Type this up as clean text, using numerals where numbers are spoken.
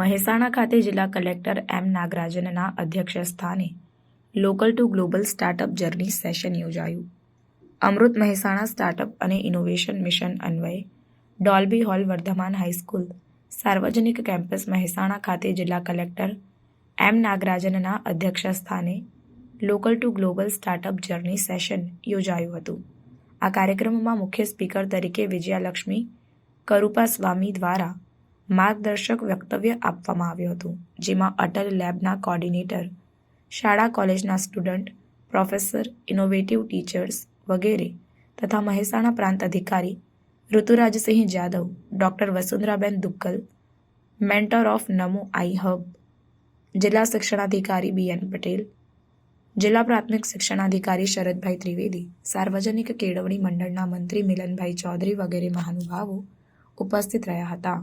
મહેસાણા ખાતે જિલ્લા કલેક્ટર એમ નાગરાજનના અધ્યક્ષસ્થાને local two global startup journey session યોજાયું. અમૃત મહેસાણા સ્ટાર્ટઅપ અને ઇનોવેશન મિશન અન્વયે ડોલ્બી હોલ વર્ધમાન હાઈસ્કૂલ સાર્વજનિક કેમ્પસ મહેસાણા ખાતે જિલ્લા કલેક્ટર એમ નાગરાજનના અધ્યક્ષસ્થાને local two global startup journey session યોજાયું હતું. આ કાર્યક્રમમાં મુખ્ય સ્પીકર તરીકે વિજયાલક્ષ્મી કરુપાસ્વામી દ્વારા માર્ગદર્શક વક્તવ્ય આપવામાં આવ્યું હતું, જેમાં અટલ લેબના કોર્ડિનેટર, શાળા કોલેજના સ્ટુડન્ટ, પ્રોફેસર, ઇનોવેટિવ ટીચર્સ વગેરે તથા મહેસાણા પ્રાંત અધિકારી Riturajsinh Jadav, doctor Vasundharaben Duggal, mentor of Namo I hub, જિલ્લા શિક્ષણાધિકારી BN પટેલ, જિલ્લા પ્રાથમિક શિક્ષણાધિકારી શરદભાઈ ત્રિવેદી, સાર્વજનિક કેળવણી મંડળના મંત્રી મિલનભાઈ ચૌધરી વગેરે મહાનુભાવો ઉપસ્થિત રહ્યા હતા.